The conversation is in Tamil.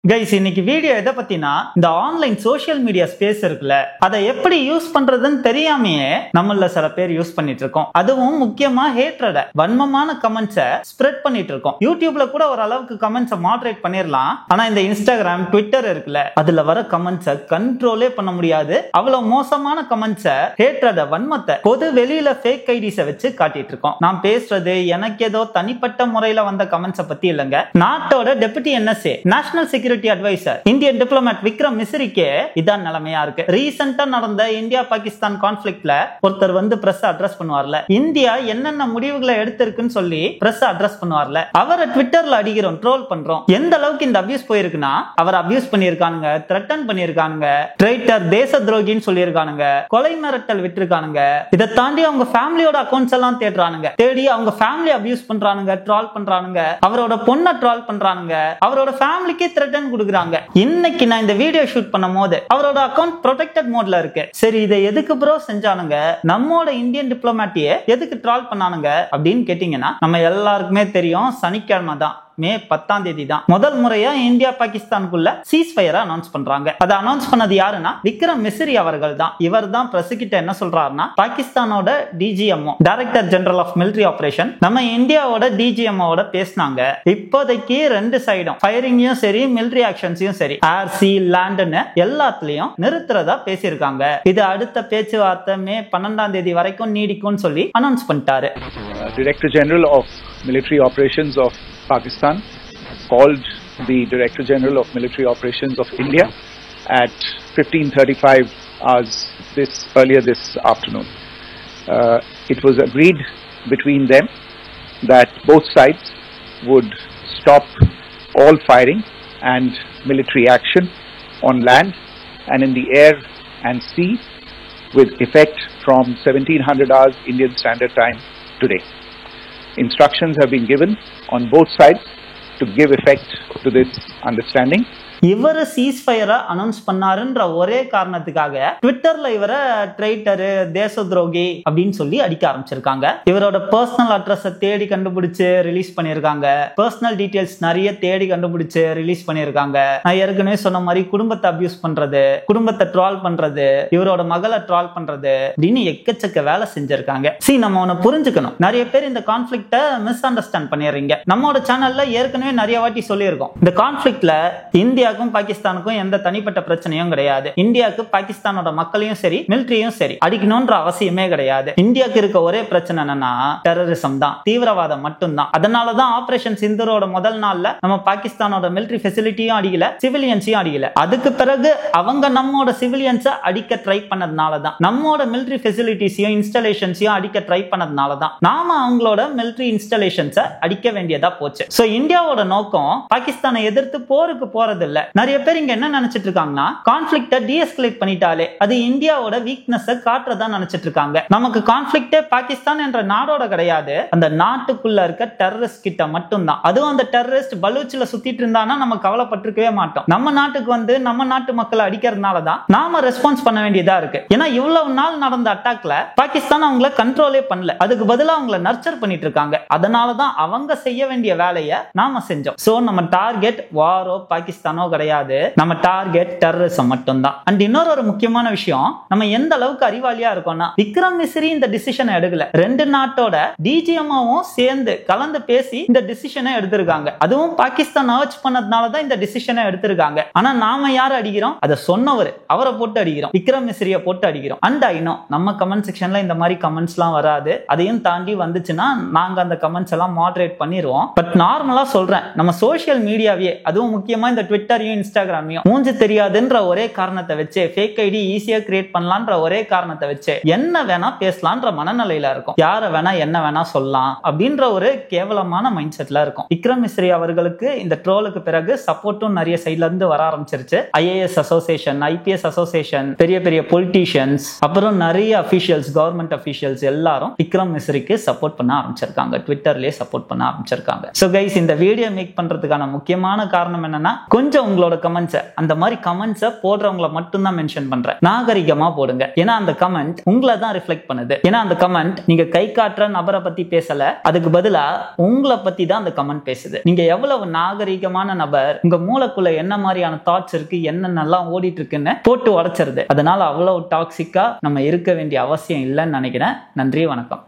கைஸ், இன்னைக்கு வீடியோ எதை பத்தினா இந்த ஆன்லைன் சோஷியல் மீடியா ஸ்பேஸ் இருக்குல்ல, அதை எப்படி யூஸ் பண்றதுன்னு தெரியாமையே நம்மள சில பேர் யூஸ் பண்ணிட்டு இருக்கோம். அதுவும் முக்கியமா ஹேட்ரட வன்மமான கமெண்ட்ஸை ஸ்ப்ரெட் பண்ணிட்டு இருக்கோம். யூடியூப்ல கூட ஒரு அளவுக்கு கமெண்ட்ஸை மாடரேட் பண்ணிரலாம். ஆனா இந்த இன்ஸ்டாகிராம், ட்விட்டர் இருக்குல்ல, அதுல வர கமெண்ட்ஸை கண்ட்ரோலே பண்ண முடியாது. அவ்வளவு மோசமான கமெண்ட்ஸை, ஹேட்ரட வன்மத்தை பொது வெளியில ஃபேக் ஐடிஸை வச்சு காட்டிட்டு இருக்கோம். நான் பேசுறது எனக்கு ஏதோ தனிப்பட்ட முறையில வந்த கமெண்ட்ஸை பத்தி இல்லைங்க. நாட்டோட deputy NSA national security adviser Indian diplomat Vikram மிஸ்ரிக்கே இதான் நிலைமையா இருக்கு. ரீசெண்டா நடந்த இந்தியா பாகிஸ்தான் கான்ஃபிளிக்ட்ல ஒருத்தர் வந்து பிரஸ் அட்ரஸ் பண்ணுவார்ல, இந்தியா என்னென்ன முடிவுகளை எடுத்திருக்குன்னு சொல்லி பிரஸ் அட்ரஸ் பண்ணுவார்ல, அவரை ட்விட்டர்ல அடிக்கிறோம், ட்ரோல் பண்றோம். எந்த அளவுக்கு இந்த அபியூஸ் போயிருக்குன்னா, அவர் அபியூஸ் பண்ணிருக்கானுங்க, த்ரெட்டன் பண்ணிருக்கானுங்க, ட்ரைட்டர், தேச துரோகின்னு சொல்லியிருக்கானுங்க, கொலை மிரட்டல் விட்டுருக்கானுங்க. இதை தாண்டி அவங்க ஃபேமிலியோட அக்கௌண்ட்ஸ் எல்லாம் தேடுறானுங்க. தேடி அவங்க ஃபேமிலி அபியூஸ் பண்றானுங்க, ட்ரால் பண்றானுங்க, அவரோட பொண்ணை ட்ரால் பண்றானுங்க, அவரோட ஃபேமிலிக்கே த்ரெட்டன் கொடுக்குறாங்க. இன்னைக்கு நான் இந்த வீடியோ ஷூட் பண்ணும் போது அவரோட அக்கவுண்ட் ப்ரொடெக்டட் மோட்ல இருக்கு. சரி, இதை எதுக்கு ப்ரோ செஞ்சானுங்க, நம்மோட இந்தியன் டிப்ளமேட்டியே எதுக்கு ட்ரால் பண்ணானுங்க அப்படின்னு கேட்டீங்கன்னா, நம்ம எல்லாருக்குமே தெரியும், சனிக்கிழமை தான், மே 10ஆம் தேதி தான் முதல் முறையா இந்தியா பாகிஸ்தானுக்குள்ள சீஸ்ஃபயரை அனௌன்ஸ் பண்றாங்க. அதை அனௌன்ஸ் பண்ணது யாருன்னா விக்ரம் மிஸ்ரி அவர்கள் தான். இவர் தான் பிரஸ் கிட்ட என்ன சொல்றாருன்னா, பாகிஸ்தானோட DGMO, director general of military operation, நம்ம இந்தியாவோட DGMOட பேசினாங்க. இப்போதைக்கு ரெண்டு சைடும் ஃபயரிங்கையும் சரி, மிலிட்டரி ஆக்ஷன்ஸையும் சரி, ஏர், சி, லேண்ட்னு எல்லாத்துலயும் நிறுத்துறதா பேசியிருக்காங்க. இது அடுத்த பேச்சுவார்த்தை மே 12ஆம் தேதி வரைக்கும் நீடிக்கும்னு சொல்லி அனௌன்ஸ் பண்ணிட்டாரு. Director General of Military Operations of Pakistan called the Director General of Military Operations of India at 15:35 hours earlier this afternoon. It was agreed between them that both sides would stop all firing and military action on land and in the air and sea with effect from 1700 hours Indian Standard Time today. Instructions have been given on both sides to give effect to this understanding. இவரு சீஸ்ஃபயரை அனௌன்ஸ் பண்ணாருன்ற ஒரே காரணத்துக்காக ட்விட்டர்ல இவரை ட்ரைட்டரு, தேச துரோகி அப்படின்னு சொல்லி அடிக்க ஆரம்பிச்சிருக்காங்க. இவரோட பர்சனல் அட்ரஸை தேடி கண்டுபிடிச்சு ரிலீஸ் பண்ணிருக்காங்க. பர்சனல் டீடைல்ஸ் நிறைய தேடி கண்டுபிடிச்சு ரிலீஸ் பண்ணிருக்காங்க. நான் ஏற்கனவே சொன்ன மாதிரி குடும்பத்தை அபியூஸ் பண்றது, குடும்பத்தை ட்ரால் பண்றது, இவரோட மகளை ட்ரால் பண்றது அப்படின்னு எக்கச்சக்க வேலை செஞ்சிருக்காங்க. நம்ம ஒன்னு புரிஞ்சுக்கணும், நிறைய பேர் இந்த கான்ஃபிளிக்ட மிஸ் அண்டர்ஸ்டாண்ட் பண்ணிடுறீங்க. நம்மளோட சேனல்ல ஏற்கனவே நிறைய வாட்டி சொல்லியிருக்கோம், இந்த கான்ஃபிளிக்ட்ல இந்தியாவுக்கும் பாகிஸ்தானுக்கும் எந்த தனிப்பட்ட பிரச்சனையும் கிடையாது. இந்தியாவுக்கு பாகிஸ்தானோட மக்களையும் சரி, மிலிட்டரியும் சரி அடிக்கணும்ன்ற அவசியமே கிடையாது. இந்தியாவுக்கு இருக்க ஒரே பிரச்சனை என்னன்னா டெரரிசம் தான், தீவிரவாதம் மட்டும்தான். அதனாலதான் ஆபரேஷன் சிந்தூரோட முதல் நாள்ல நம்ம பாகிஸ்தானோட மிலிட்டரி ஃபெசிலிட்டியும் அடிக்கல, சிவிலியன்ஸையும் அடிக்கல. அதுக்கு பிறகு அவங்க நம்மோட சிவிலியன்ஸை அடிக்க ட்ரை பண்ணதுனாலதான், நம்மோட மிலிட்டரி ஃபெசிலிட்டிஸையும் இன்ஸ்டாலேஷன்ஸையும் அடிக்க ட்ரை பண்ணதுனாலதான் நாம அவங்களோட மிலிட்டரி இன்ஸ்டாலேஷன்ஸை அடிக்க வேண்டியதா போச்சு. சோ இந்தியாவோட நோக்கம் பாகிஸ்தானை எதிர்த்து போருக்கு போறது இல்ல. நிறைய பேர் இங்க என்ன நினைச்சிட்டு இருக்காங்கன்னா, கான்ஃபிளிக்ட டீஎஸ்கலேட் பண்ணிட்டாலே அது இந்தியாவோட வீக்னஸ் காட்டுறதா நினைச்சிட்டு இருக்காங்க. நமக்கு கான்ஃபிளிக்டே பாகிஸ்தான் என்ற நாடோட கிடையாது, அந்த நாட்டுக்குள்ள இருக்க டெரரிஸ்ட் கிட்ட மட்டும்தான். அதுவும் அந்த டெரரிஸ்ட் பலூச்சில சுத்திட்டு இருந்தானா நம்ம கவலைப்பட்டிருக்கவே மாட்டோம். நம்ம நாட்டுக்கு வந்து நம்ம நாட்டு மக்களை அடிக்கிறதுனால தான் நாம ரெஸ்பான்ஸ் பண்ண வேண்டியதா இருக்கு. ஏன்னா இவ்வளவு நாள் நடந்த அட்டாக்ல பாகிஸ்தான் அவங்கள கண்ட்ரோலே பண்ணல, அதுக்கு பதிலா அவங்கள நர்ச்சர் பண்ணிட்டு இருக்காங்க. அதனாலதான் அவங்க செய்ய வேண்டிய வேலையை நாம செஞ்சோம். சோ நம்ம டார்கெட் வாரோ பாகிஸ்தானோ கிடையாது, நம்ம டார்கெட் டெரரிசம் மட்டும்தான். அண்ட் இன்னொரு முக்கியமான விஷயம், நம்ம எந்த அளவுக்கு அறிவாளியா இருக்கோம்னா, விக்ரம் மிஸ்ரி இந்த டிசிஷனை எடுக்கல, ரெண்டு நாட்டோட DGMOவும் சேர்ந்து கலந்து பேசி இந்த டிசிஷனை எடுத்திருக்காங்க. அதுவும் பாகிஸ்தான் அர்ச் பண்ணதுனால தான் இந்த டிசிஷனை எடுத்திருக்காங்க. ஆனா நாம யாரை அடிக்கிறோம், அதை சொன்னவர், அவரை போட்டு அடிக்கிறோம், விக்ரம் மிஸ்ரியை போட்டு அடிக்கிறோம். அண்ட் ஐ நோ நம்ம கமெண்ட் செக்ஷன்ல இந்த மாதிரி கமெண்ட்ஸ் எல்லாம் வராது, அதையும் தாண்டி வந்துச்சுன்னா நாங்க அந்த கமெண்ட்ஸ் எல்லாம் மாடரேட் பண்ணிடுவோம். பட் நார்மலா சொல்றேன், நம்ம சோசியல் மீடியாவே, அதுவும் முக்கியமா இந்த ட்விட்டரையும் இன்ஸ்டாகிராமையும் மூஞ்சி தெரியாதுன்ற ஒரே காரணத்தை வச்சு, ஃபேக் ஐடி ஈஸியா கிரியேட் பண்ணலாம்ன்ற ஒரே காரணத்தை வச்சு என்ன வேணா பேசலாம்ன்ற மனநிலையில இருக்கும். யார வேணா என்ன வேணா சொல்லலாம் அப்படின்ற ஒரு கேவலமான மைண்ட் செட்ல இருக்கும். விக்ரம் மிஸ்ரி அவர்களுக்கு இந்த ட்ரோலுக்கு பிறகு சப்போர்ட்டும் நிறைய சைட்ல இருந்து வர ஆரம்பிச்சிருச்சு. IAS அசோசியேஷன், IPS அசோசியேஷன், பெரிய பெரிய பொலிட்டீஷியன்ஸ், அப்புறம் நிறைய அபிஷியல்ஸ், கவர்மெண்ட் அபிஷியல்ஸ் எல்லாரும் விக்ரம் மிஸ்ரிக்கு சப்போர்ட் பண்ண ஆரம்பிச்சிருக்காங்க, ட்விட்டர்லயே சப்போர்ட் பண்ண ஆரம்பிச்சிருக்காங்க. சோ கைஸ், இந்த வீடியோ மேக் பண்றதுக்கான முக்கியமான காரணம் என்னன்னா, கொஞ்சம் உங்களோட கமெண்ட்ஸை, அந்த மாதிரி கமெண்ட்ஸை போடுறவங்களை மட்டும்தான் மென்ஷன் பண்றேன், நாகரிகமா போடுங்க. ஏன்னா அந்த கமெண்ட் உங்களை தான் ரிஃப்ளெக்ட் பண்ணுது. ஏன்னா அந்த கமெண்ட் நீங்க கை காட்டுற நபரை பத்தி பேசல, அதுக்கு பதிலா உங்களை பத்தி தான் அந்த கமெண்ட் பேசுது. நீங்க எவ்வளவு நாகரிகமான நபர், உங்க மூளைக்குள்ள என்ன மாதிரியான தாட்ஸ் இருக்கு, என்ன நல்லா ஓடிட்டு இருக்குன்னு போட்டு உடைச்சிருது. அதனால அவ்வளவு டாக்ஸிக்கா நம்ம இருக்க வேண்டிய அவசியம் இல்லைன்னு நினைக்கிறேன். நன்றி, வணக்கம்.